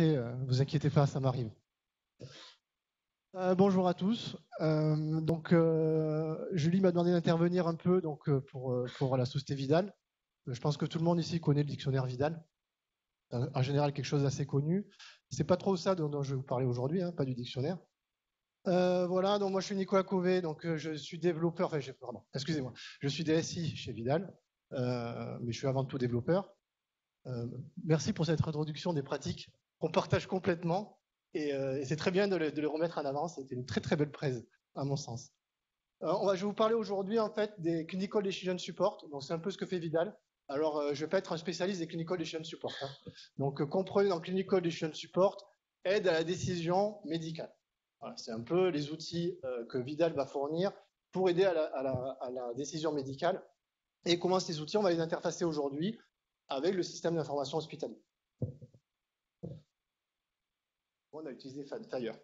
vous inquiétez pas, ça m'arrive. Bonjour à tous. Julie m'a demandé d'intervenir un peu pour la société Vidal. Je pense que tout le monde ici connaît le dictionnaire Vidal. En général, quelque chose d'assez connu. C'est pas trop ça dont je vais vous parler aujourd'hui, hein, pas du dictionnaire. Voilà, donc moi je suis Nicolas Cové, je suis développeur, excusez-moi, je suis DSI chez Vidal, mais je suis avant tout développeur. Merci pour cette introduction des pratiques qu'on partage complètement et c'est très bien de les remettre en avant. C'était une très très belle presse à mon sens. Je vais vous parler aujourd'hui en fait des Clinical Decision Support. Donc c'est un peu ce que fait Vidal. Alors je vais pas être un spécialiste des Clinical Decision Support. Hein. Donc comprenez dans Clinical Decision Support aide à la décision médicale. Voilà, c'est un peu les outils que Vidal va fournir pour aider à la décision médicale. Et comment ces outils, on va les interfacer aujourd'hui avec le système d'information hospitalier. On a utilisé Fire.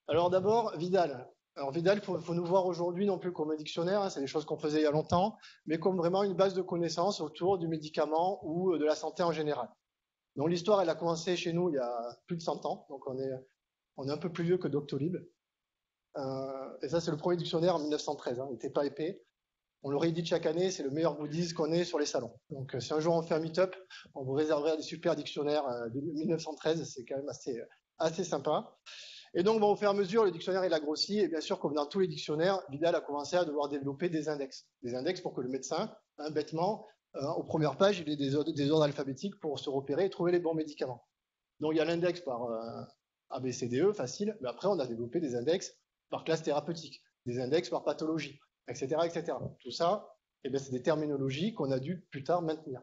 Alors d'abord, Vidal. Alors Vidal, il faut nous voir aujourd'hui non plus comme un dictionnaire, hein, c'est des choses qu'on faisait il y a longtemps, mais comme vraiment une base de connaissances autour du médicament ou de la santé en général. Donc l'histoire, elle a commencé chez nous il y a plus de 100 ans, donc on est un peu plus vieux que Doctolib. Et ça, c'est le premier dictionnaire en 1913, hein, il n'était pas épais. On le réédite chaque année, c'est le meilleur goodies qu'on ait sur les salons. Donc si un jour on fait un meet-up, on vous réservera des super dictionnaires de 1913, c'est quand même assez sympa. Et donc, au fur et à mesure, le dictionnaire il a grossi, et bien sûr, comme dans tous les dictionnaires, Vidal a commencé à devoir développer des index. Des index pour que le médecin, bêtement, aux premières pages, il ait des ordres alphabétiques pour se repérer et trouver les bons médicaments. Donc il y a l'index par A, B, C, D, E, facile, mais après on a développé des index par classe thérapeutique, des index par pathologie, etc. etc. Tout ça, c'est des terminologies qu'on a dû plus tard maintenir.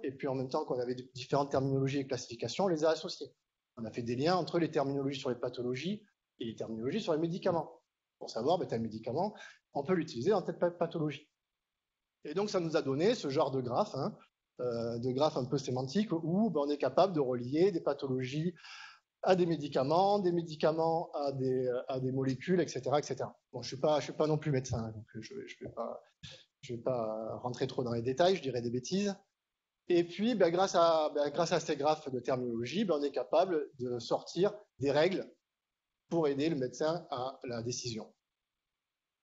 Et puis en même temps qu'on avait différentes terminologies et classifications, on les a associées. On a fait des liens entre les terminologies sur les pathologies et les terminologies sur les médicaments. Pour savoir, tel médicament, on peut l'utiliser dans telle pathologie. Et donc ça nous a donné ce genre de graphe, de graphe un peu sémantique, où on est capable de relier des pathologies à des médicaments à des molécules, etc., etc. Bon, je suis pas non plus médecin, donc je vais pas rentrer trop dans les détails, je dirais des bêtises. Et puis, grâce à ces graphes de terminologie, on est capable de sortir des règles pour aider le médecin à la décision.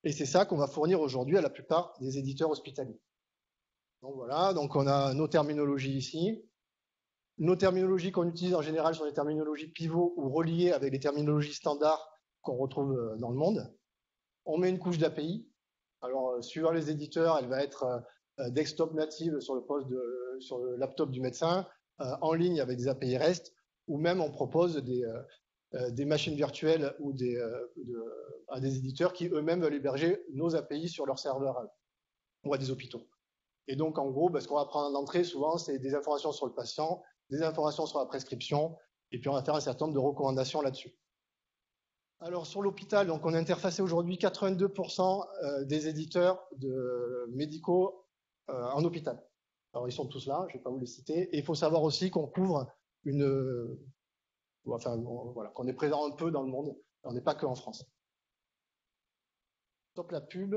Et c'est ça qu'on va fournir aujourd'hui à la plupart des éditeurs hospitaliers. Donc voilà, donc on a nos terminologies ici. Nos terminologies qu'on utilise en général sont des terminologies pivots ou reliées avec les terminologies standards qu'on retrouve dans le monde. On met une couche d'API. Alors, suivant les éditeurs, elle va être desktop native sur le laptop du médecin, en ligne avec des API REST, ou même on propose des machines virtuelles ou à des éditeurs qui eux-mêmes veulent héberger nos API sur leur serveur ou à des hôpitaux. Et donc en gros, ce qu'on va prendre en entrée souvent, c'est des informations sur le patient, des informations sur la prescription, et puis on va faire un certain nombre de recommandations là-dessus. Alors sur l'hôpital, donc on a interfacé aujourd'hui 82% des éditeurs médicaux en hôpital. Alors ils sont tous là, je ne vais pas vous les citer. Et il faut savoir aussi qu'on couvre qu'on est présent un peu dans le monde. On n'est pas que en France. Top la pub.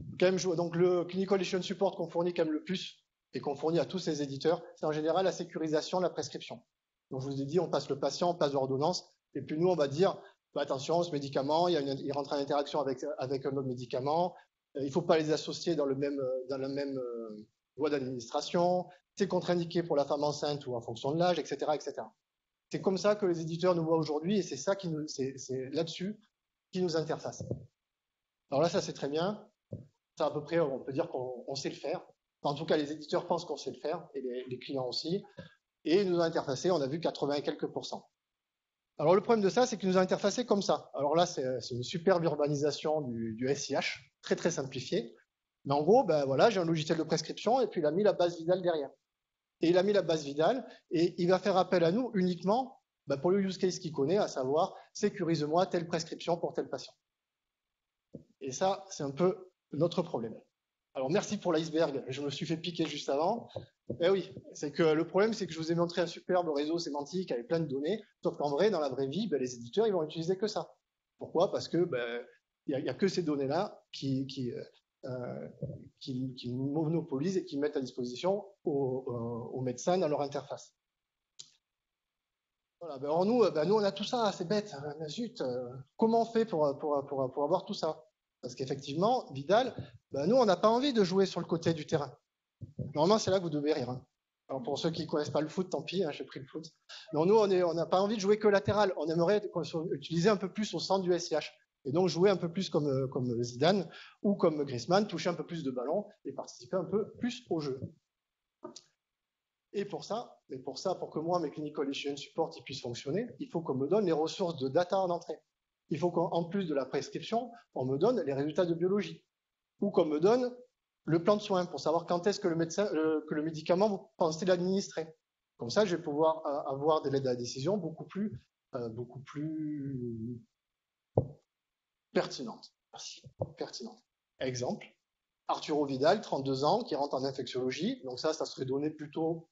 Donc le Clinical Decision Support qu'on fournit quand même le plus et qu'on fournit à tous ces éditeurs, c'est en général la sécurisation de la prescription. Donc je vous ai dit, on passe le patient, on passe l'ordonnance, et puis nous on va dire attention, ce médicament, il rentre en interaction avec un autre médicament, il ne faut pas les associer dans la même voie d'administration, c'est contre-indiqué pour la femme enceinte ou en fonction de l'âge, etc., etc. C'est comme ça que les éditeurs nous voient aujourd'hui et c'est là-dessus qu'ils nous interfacent. Alors là, ça c'est très bien. Ça, à peu près, on peut dire qu'on sait le faire. En tout cas, les éditeurs pensent qu'on sait le faire et les clients aussi. Et ils nous ont interfacé, on a vu 80 et quelques %. Alors le problème de ça, c'est qu'ils nous ont interfacé comme ça. Alors là, c'est une superbe urbanisation du SIH, très très simplifié. Mais en gros, voilà, j'ai un logiciel de prescription et puis il a mis la base Vidal derrière. Et il a mis la base Vidal et il va faire appel à nous uniquement pour le use case qu'il connaît, à savoir sécurise-moi telle prescription pour tel patient. Et ça, c'est un peu notre problème. Alors merci pour l'iceberg, je me suis fait piquer juste avant. Eh oui, c'est que le problème, c'est que je vous ai montré un superbe réseau sémantique avec plein de données, sauf qu'en vrai, dans la vraie vie, les éditeurs, ils vont utiliser que ça. Pourquoi? Parce que il y a que ces données-là qui monopolisent et qui mettent à disposition aux médecins dans leur interface. Voilà, ben, alors nous, on a tout ça, c'est bête. Zut, comment on fait pour avoir tout ça? Parce qu'effectivement, Vidal, ben, nous, on n'a pas envie de jouer sur le côté du terrain. Normalement, c'est là que vous devez rire, hein. Alors pour ceux qui ne connaissent pas le foot, tant pis, hein, j'ai pris le foot. Non, nous, on n'a pas envie de jouer que latéral. On aimerait utiliser un peu plus au centre du SIH. Et donc jouer un peu plus comme Zidane ou comme Griezmann, toucher un peu plus de ballons et participer un peu plus au jeu. Et pour ça, pour que moi, mes clinical issue support puissent fonctionner, il faut qu'on me donne les ressources de data en entrée. Il faut qu'en plus de la prescription, on me donne les résultats de biologie. Ou qu'on me donne le plan de soins pour savoir quand est-ce que le médicament, vous pensez l'administrer. Comme ça, je vais pouvoir avoir des aides à la décision beaucoup plus pertinentes. Merci. Pertinentes. Exemple, Arturo Vidal, 32 ans, qui rentre en infectiologie. Donc ça serait donné plutôt.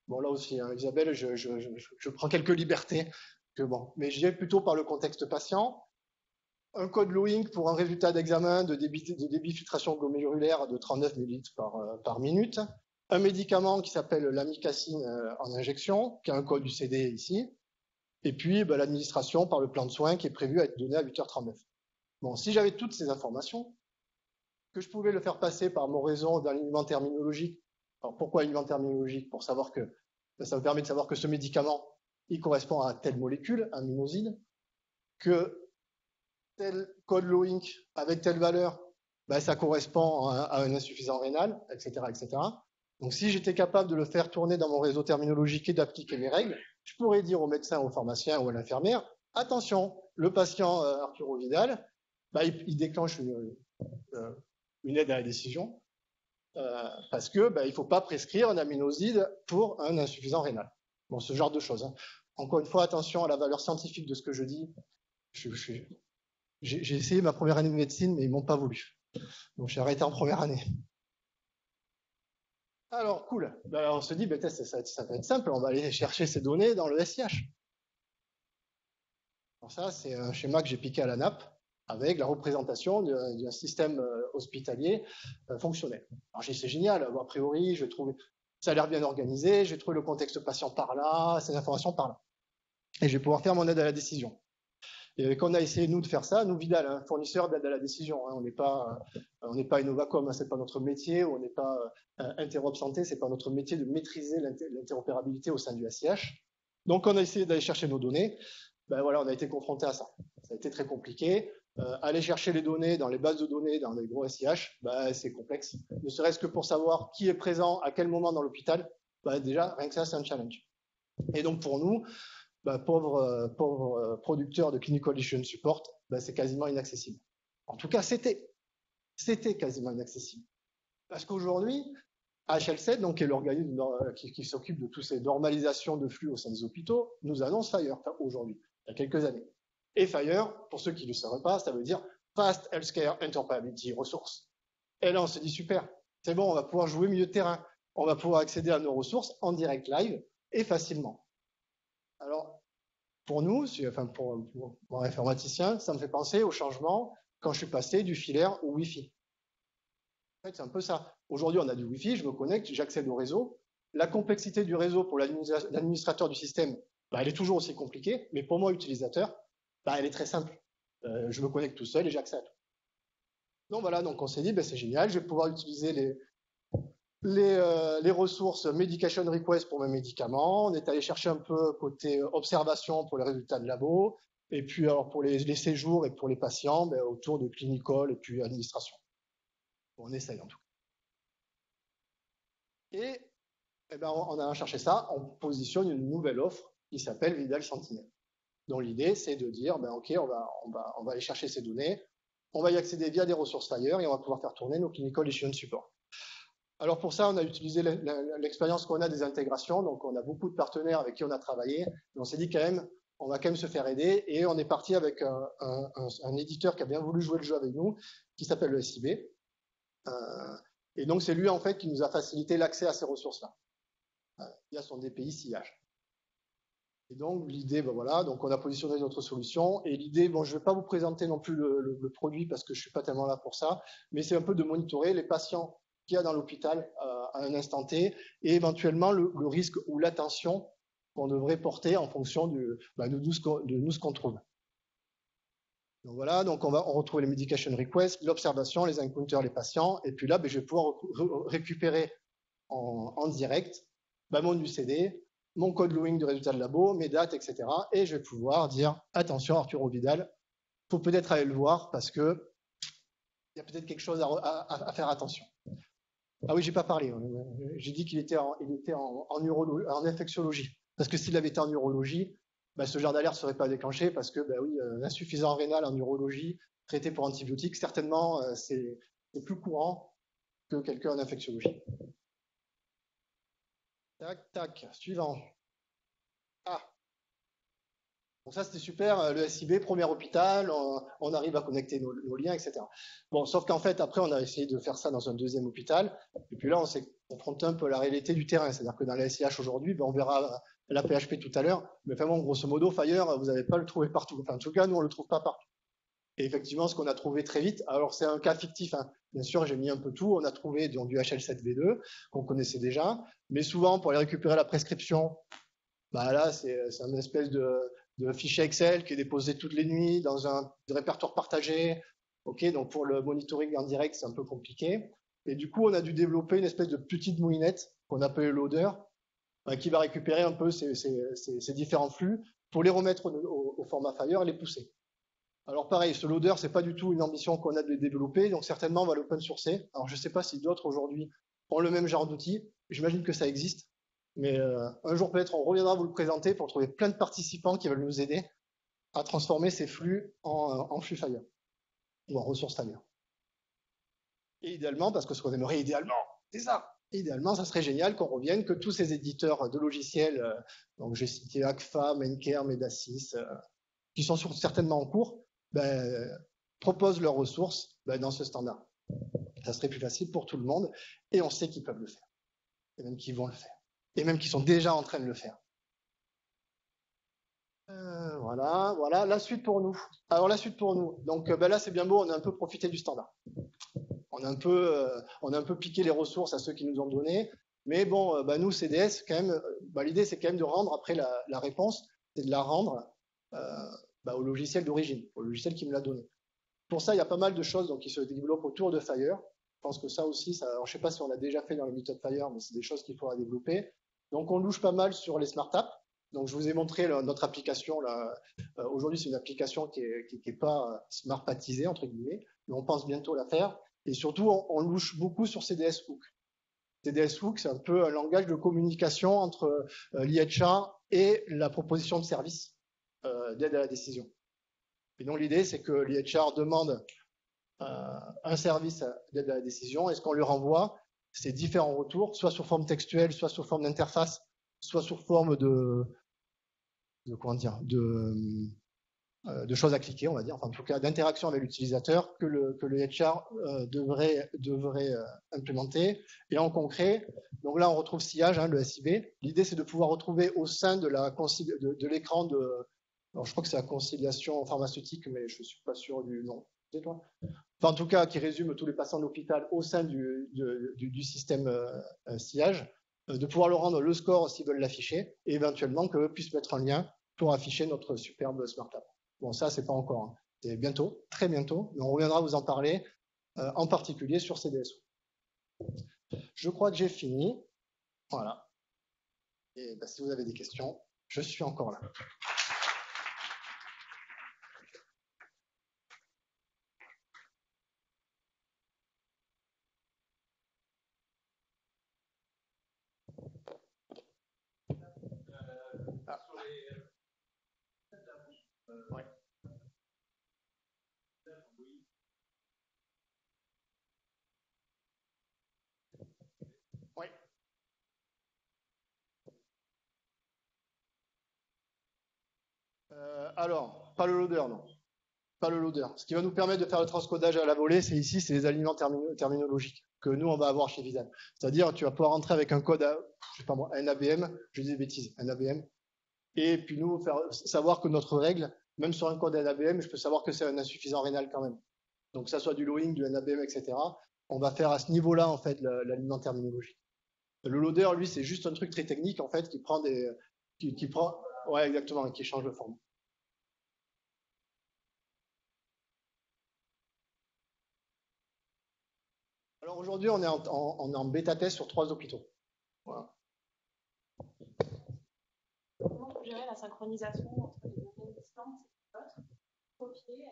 Bon, là aussi, hein, Isabelle, je prends quelques libertés. Mais je dirais plutôt par le contexte patient. Un code Lowing pour un résultat d'examen de débit filtration glomérulaire de 39 ml par minute. Un médicament qui s'appelle l'amicacine en injection, qui a un code UCD ici. Et puis l'administration par le plan de soins qui est prévu à être donné à 8h39. Bon, si j'avais toutes ces informations, que je pouvais le faire passer par mon réseau d'alignement terminologique. Alors pourquoi alignement terminologique? Pour savoir que ça me permet de savoir que ce médicament, il correspond à telle molécule, un aminoside, que tel code Lowing avec telle valeur, ça correspond à un insuffisant rénal, etc., etc. Donc, si j'étais capable de le faire tourner dans mon réseau terminologique et d'appliquer mes règles, je pourrais dire au médecin, au pharmacien ou à l'infirmière, attention, le patient Arturo Vidal, il déclenche une aide à la décision parce que il faut pas prescrire un aminoside pour un insuffisant rénal. Bon, ce genre de choses. Hein. Encore une fois, attention à la valeur scientifique de ce que je dis. J'ai essayé ma première année de médecine, mais ils m'ont pas voulu. Donc j'ai arrêté en première année. Alors, cool. On se dit, ça va être simple, on va aller chercher ces données dans le SIH. Alors ça, c'est un schéma que j'ai piqué à la nappe avec la représentation d'un système hospitalier fonctionnel. Alors j'ai dit, c'est génial, a priori, je trouve ça a l'air bien organisé, j'ai trouvé le contexte patient par là, ces informations par là. Et je vais pouvoir faire mon aide à la décision. Et quand on a essayé, nous, de faire ça, nous, Vidal, hein, fournisseur d'aide à la décision, hein, on n'est pas Innovacom, hein, c'est pas notre métier, on n'est pas Interop Santé, c'est pas notre métier de maîtriser l'interopérabilité au sein du SIH. Donc, on a essayé d'aller chercher nos données. Voilà, on a été confronté à ça. Ça a été très compliqué. Aller chercher les données dans les bases de données, dans les gros SIH, c'est complexe. Ne serait-ce que pour savoir qui est présent à quel moment dans l'hôpital, déjà, rien que ça, c'est un challenge. Et donc, pour nous, pauvre producteur de clinical issue support, c'est quasiment inaccessible. En tout cas, c'était quasiment inaccessible. Parce qu'aujourd'hui, HL7, donc, qui est l'organisme qui s'occupe de toutes ces normalisations de flux au sein des hôpitaux, nous annonce FHIR aujourd'hui, il y a quelques années. Et FHIR, pour ceux qui ne le sauraient pas, ça veut dire Fast Healthcare Interoperability Resource. Et là, on se dit super, c'est bon, on va pouvoir jouer milieu de terrain, on va pouvoir accéder à nos ressources en direct live et facilement. Alors, pour nous, pour mon informaticien, ça me fait penser au changement quand je suis passé du filaire au Wi-Fi. En fait, c'est un peu ça. Aujourd'hui, on a du Wi-Fi, je me connecte, j'accède au réseau. La complexité du réseau pour l'administrateur du système, elle est toujours aussi compliquée, mais pour moi, utilisateur, elle est très simple. Je me connecte tout seul et j'accède. Donc voilà, donc on s'est dit, c'est génial, je vais pouvoir utiliser les ressources medication request pour mes médicaments. On est allé chercher un peu côté observation pour les résultats de labo. Et puis alors pour les séjours et pour les patients, autour de clinical et puis administration. On essaye en tout cas. Et on a cherché ça, on positionne une nouvelle offre qui s'appelle Vidal Sentinel. Donc l'idée, c'est de dire, ok, on va aller chercher ces données, on va y accéder via des ressources FHIR et on va pouvoir faire tourner nos clinical issue support. Alors pour ça, on a utilisé l'expérience qu'on a des intégrations, donc on a beaucoup de partenaires avec qui on a travaillé, et on s'est dit on va quand même se faire aider, et on est parti avec un éditeur qui a bien voulu jouer le jeu avec nous, qui s'appelle le SIB, et donc c'est lui en fait qui nous a facilité l'accès à ces ressources-là, via son DPI sillage. Et donc l'idée, voilà, donc on a positionné notre solution, et l'idée, je ne vais pas vous présenter non plus le produit parce que je ne suis pas tellement là pour ça, mais c'est un peu de monitorer les patients qu'il y a dans l'hôpital à un instant T, et éventuellement le risque ou l'attention qu'on devrait porter en fonction de nous ce qu'on trouve. Donc voilà, donc on retrouve les medication requests, l'observation, les encounters, les patients, et puis là, je vais pouvoir récupérer en direct mon UCD, mon code Lewin du résultat de labo, mes dates, etc. Et je vais pouvoir dire, attention Arturo Vidal, il faut peut-être aller le voir parce que il y a peut-être quelque chose à faire attention. Ah oui, j'ai pas parlé. J'ai dit qu'il était en infectiologie. Parce que s'il avait été en urologie, ce genre d'alerte ne serait pas déclenché parce que, l'insuffisance rénale en urologie, traité pour antibiotiques, certainement, c'est plus courant que quelqu'un en infectiologie. Tac, tac, suivant. Ah. Donc ça, c'était super, le SIB, premier hôpital, on arrive à connecter nos liens, etc. Bon, sauf qu'en fait, après, on a essayé de faire ça dans un deuxième hôpital, et puis là, on s'est confronté un peu à la réalité du terrain, c'est-à-dire que dans la SIH aujourd'hui, on verra la PHP tout à l'heure, mais vraiment, grosso modo, Fire, vous n'allez pas le trouver partout. Enfin, en tout cas, nous, on le trouve pas partout. Et effectivement, ce qu'on a trouvé très vite, alors c'est un cas fictif, hein. Bien sûr, j'ai mis un peu tout, on a trouvé du HL7V2, qu'on connaissait déjà, mais souvent, pour aller récupérer la prescription, là, c'est une espèce de fichier Excel qui est déposé toutes les nuits dans un répertoire partagé. Ok, donc pour le monitoring en direct, c'est un peu compliqué. Et du coup, on a dû développer une espèce de petite moulinette qu'on appelle loader, qui va récupérer un peu ces différents flux pour les remettre au format Fire et les pousser. Alors pareil, ce loader, c'est pas du tout une ambition qu'on a de le développer, donc certainement on va l'open sourcer. Alors je sais pas si d'autres aujourd'hui ont le même genre d'outil. J'imagine que ça existe. Mais un jour peut-être on reviendra vous le présenter pour trouver plein de participants qui veulent nous aider à transformer ces flux en flux Fire ou en ressources Fire. Et idéalement, parce que ce qu'on aimerait idéalement, c'est ça. Idéalement, ça serait génial qu'on revienne, que tous ces éditeurs de logiciels, donc j'ai cité Agfa, Mainker, Medasys, qui sont certainement en cours, proposent leurs ressources dans ce standard. Ça serait plus facile pour tout le monde et on sait qu'ils peuvent le faire. Et même qu'ils vont le faire. Et même qui sont déjà en train de le faire. Voilà, la suite pour nous. Alors la suite pour nous. Donc là c'est bien beau, on a un peu profité du standard. On a un peu piqué les ressources à ceux qui nous ont donné. Mais bon, nous CDS, quand même, l'idée c'est quand même de rendre après la réponse, c'est de la rendre au logiciel d'origine, au logiciel qui me l'a donné. Pour ça, il y a pas mal de choses qui se développent autour de Fire. Je pense que ça aussi, alors, je ne sais pas si on l'a déjà fait dans le meetup Fire, mais c'est des choses qu'il faudra développer. Donc, on louche pas mal sur les smart apps. Donc, je vous ai montré notre application. Aujourd'hui, c'est une application qui est pas smartatisée, entre guillemets, mais on pense bientôt la faire. Et surtout, on louche beaucoup sur CDS Hook. CDS Hook, c'est un peu un langage de communication entre l'IHA et la proposition de service d'aide à la décision. Et donc, l'idée, c'est que l'IHR demande un service d'aide à la décision et ce qu'on lui renvoie, c'est différents retours, soit sous forme textuelle, soit sous forme d'interface, soit sous forme de choses à cliquer, on va dire, enfin en tout cas d'interaction avec l'utilisateur que le HR devrait implémenter. Et en concret, donc là on retrouve sillage, le SIB. L'idée c'est de pouvoir retrouver au sein de l'écran alors je crois que c'est la conciliation pharmaceutique, mais je ne suis pas sûr du nom. C'est toi ? Enfin, en tout cas, qui résume tous les patients d'hôpital au sein du système sillage, de pouvoir leur rendre le score s'ils veulent l'afficher, et éventuellement qu'eux puissent mettre un lien pour afficher notre superbe Smart App. Bon, ça, c'est pas encore. Hein. C'est bientôt, très bientôt, mais on reviendra vous en parler, en particulier sur CDSO. Je crois que j'ai fini. Voilà. Et si vous avez des questions, je suis encore là. Ouais. Oui. Alors, pas le loader, non. Pas le loader. Ce qui va nous permettre de faire le transcodage à la volée, c'est les alignements terminologiques que nous, on va avoir chez Vidal. C'est-à-dire, tu vas pouvoir rentrer avec un code, je sais pas moi, un ABM, je dis des bêtises, un ABM, et puis nous, faire savoir que notre règle, même sur un code NABM, je peux savoir que c'est un insuffisant rénal quand même. Donc, que ça soit du loading, du NABM, etc., on va faire à ce niveau-là, en fait, l'alignement terminologique. Le loader, lui, c'est juste un truc très technique, en fait, qui prend qui prend, ouais, exactement, qui change de forme. Alors aujourd'hui, on est en bêta-test sur 3 hôpitaux. Voilà. Comment vous gérez la synchronisation entre les données existantes et d'autres? Copier,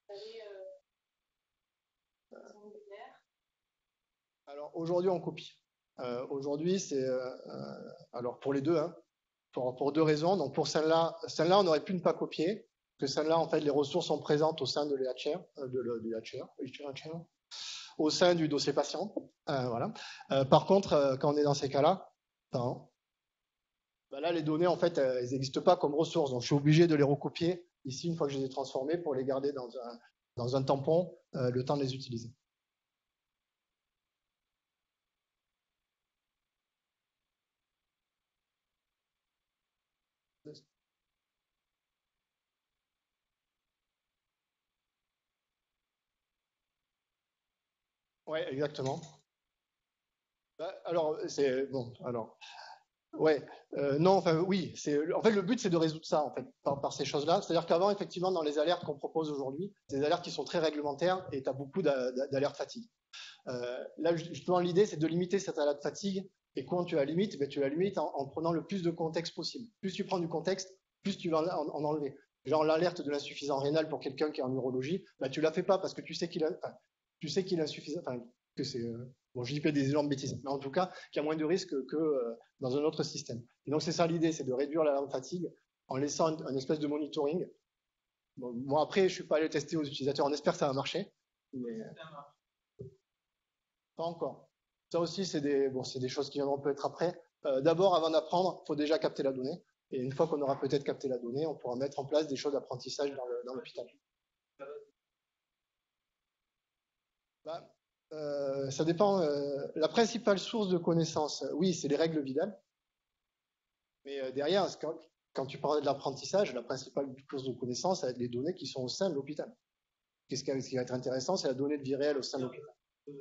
est-ce que vous avez Alors aujourd'hui, on copie. Aujourd'hui, c'est alors pour les deux, hein, pour 2 raisons. Donc pour celle-là, on aurait pu ne pas copier, parce que celle-là, en fait, les ressources sont présentes au sein de l'EHR, au sein du dossier patient. Voilà. Par contre, quand on est dans ces cas-là, pardon, bah là, les données, en fait, elles n'existent pas comme ressources. Donc je suis obligé de les recopier ici une fois que je les ai transformées pour les garder dans un tampon le temps de les utiliser. Ouais, exactement. Bah, alors, c'est bon. Alors, ouais, non, enfin, oui. En fait, le but, c'est de résoudre ça, en fait, par ces choses-là. C'est-à-dire qu'avant, effectivement, dans les alertes qu'on propose aujourd'hui, c'est des alertes qui sont très réglementaires et tu as beaucoup d'alertes fatigue. Là, justement, l'idée, c'est de limiter cette alerte fatigue. Et quand tu la limites, ben, tu la limites en prenant le plus de contexte possible. Plus tu prends du contexte, plus tu vas en enlever. Genre l'alerte de l'insuffisance rénale pour quelqu'un qui est en neurologie, ben, tu la fais pas parce que tu sais qu'il a, enfin, tu sais qu'il est insuffisant, enfin, que c'est, bon, je dis pas des énormes bêtises, mais en tout cas, qu'il y a moins de risques que dans un autre système. Et donc c'est ça l'idée, c'est de réduire la fatigue en laissant un espèce de monitoring. Bon, moi après, je suis pas allé tester aux utilisateurs, on espère que ça va marcher, mais pas encore. Ça aussi, c'est des choses qui viendront peut-être après. D'abord, avant d'apprendre, il faut déjà capter la donnée. Et une fois qu'on aura peut-être capté la donnée, on pourra mettre en place des choses d'apprentissage dans l'hôpital. Bah, ça dépend. La principale source de connaissances, oui, c'est les règles Vidal. Mais derrière, quand tu parles de l'apprentissage, la principale source de connaissances, ça va être les données qui sont au sein de l'hôpital. Ce qui va être intéressant, c'est la donnée de vie réelle au sein de l'hôpital. Oui.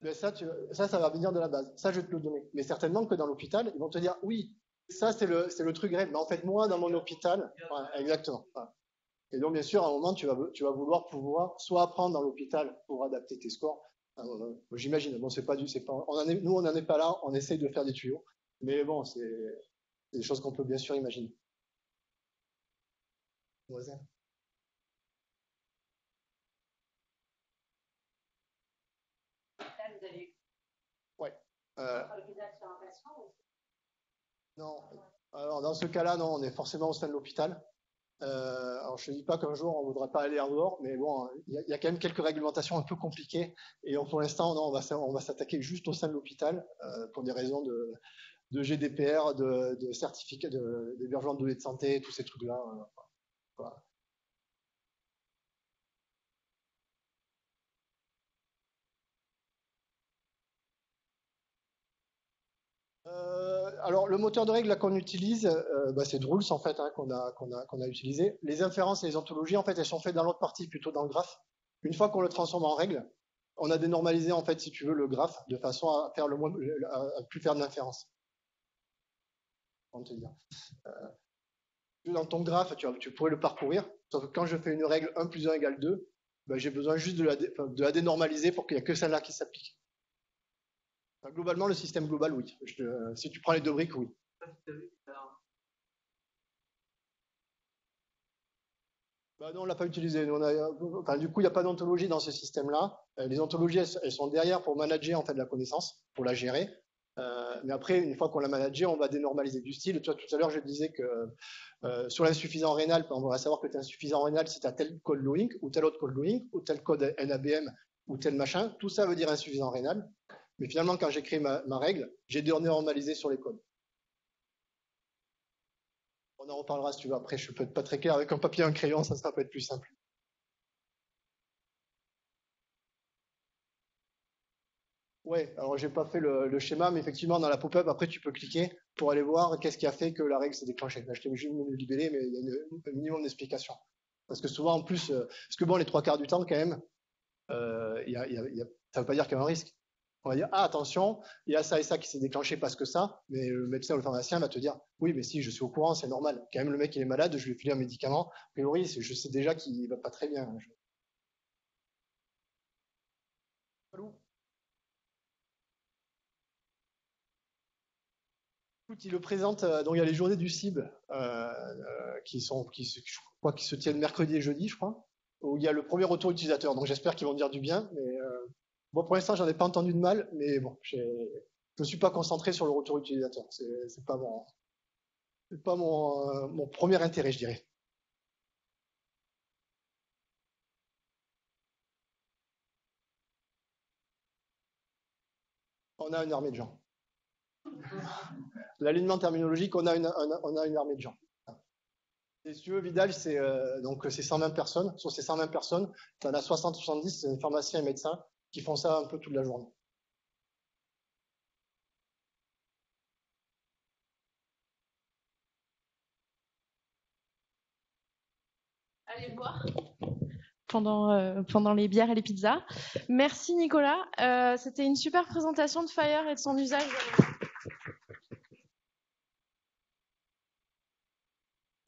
Mais ça va venir de la base. Ça, je vais te le donner. Mais certainement que dans l'hôpital, ils vont te dire, oui, ça, c'est le truc réel. Mais en fait, moi, dans mon hôpital, ouais, exactement. Voilà. Et donc, bien sûr, à un moment, tu vas vouloir pouvoir soit apprendre dans l'hôpital pour adapter tes scores. J'imagine. Bon, c'est pas, nous, on n'en est pas là. On essaye de faire des tuyaux. Mais bon, c'est des choses qu'on peut bien sûr imaginer. Ouais. vous avez Ouais. Euh, le visage sur un patient? non. Alors, dans ce cas-là, non, on est forcément au sein de l'hôpital. Alors je ne dis pas qu'un jour on ne voudra pas aller en dehors, mais bon, il y a quand même quelques réglementations un peu compliquées. Et pour l'instant, non, on va s'attaquer juste au sein de l'hôpital pour des raisons de GDPR, de certificat, d'hébergement de données de santé, tous ces trucs-là. Voilà. Alors le moteur de règles là, qu'on utilise, bah, c'est Drools en fait hein, qu'on a utilisé. Les inférences et les ontologies en fait elles sont faites dans l'autre partie, plutôt dans le graphe. Une fois qu'on le transforme en règle, on a dénormalisé en fait si tu veux le graphe de façon à faire à plus faire de l'inférence. Te dire. Dans ton graphe, tu pourrais le parcourir, sauf que quand je fais une règle 1 plus 1 égale 2, bah, j'ai besoin juste de la dénormaliser pour qu'il n'y ait que celle-là qui s'applique. Enfin, globalement, le système global, oui. Si tu prends les 2 briques, oui. Bah non, on l'a pas utilisé. Enfin, du coup, il n'y a pas d'ontologie dans ce système-là. Les ontologies, elles sont derrière pour manager en fait la connaissance, pour la gérer. Mais après, une fois qu'on l'a managée, on va dénormaliser du style. Tu vois, tout à l'heure, je disais que sur l'insuffisant rénal, on va savoir que tu es insuffisant rénal si tu as tel code Loink ou tel autre code Loink ou tel code NABM ou tel machin. Tout ça veut dire insuffisant rénal. Mais finalement, quand j'ai créé ma règle, j'ai dénormalisé sur les codes. On en reparlera si tu veux. Après, je peux être pas très clair. Avec un papier et un crayon, ça peut être plus simple. Ouais, alors j'ai pas fait le schéma, mais effectivement, dans la pop-up, après, tu peux cliquer pour aller voir qu'est-ce qui a fait que la règle s'est déclenchée. Là, je t'ai obligé de me libeller, mais il y a un minimum d'explication. Parce que souvent, en plus, parce que bon, les 3 quarts du temps, quand même, ça veut pas dire qu'il y a un risque. On va dire, ah attention, il y a ça et ça qui s'est déclenché parce que ça, mais le médecin ou le pharmacien va te dire, oui, mais si, je suis au courant, c'est normal. Quand même, le mec, il est malade, je lui ai filé un médicament. A priori, je sais déjà qu'il va pas très bien. Écoute, il le présente, donc il y a les journées du CIB je crois, qui se tiennent mercredi et jeudi, je crois, où il y a le premier retour utilisateur. Donc j'espère qu'ils vont dire du bien, mais bon, pour l'instant, j'en ai pas entendu de mal, mais bon, je ne suis pas concentré sur le retour utilisateur. C'est pas mon premier intérêt, je dirais. On a une armée de gens. L'alignement terminologique, on a une armée de gens. Et si tu veux, Vidal, c'est 120 personnes. Sur ces 120 personnes, tu en as 60-70, c'est pharmaciens et médecins qui font ça un peu toute la journée. Allez voir pendant les bières et les pizzas. Merci Nicolas. C'était une super présentation de Fire et de son usage.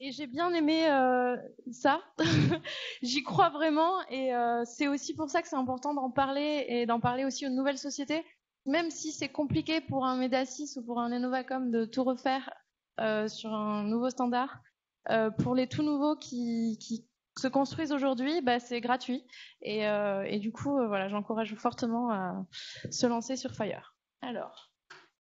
Et j'ai bien aimé ça. J'y crois vraiment et c'est aussi pour ça que c'est important d'en parler et d'en parler aussi aux nouvelles sociétés. Même si c'est compliqué pour un Medasys ou pour un Innovacom de tout refaire sur un nouveau standard, pour les tout nouveaux qui se construisent aujourd'hui, bah, c'est gratuit. Et du coup, voilà, j'encourage fortement à se lancer sur Fire. Alors.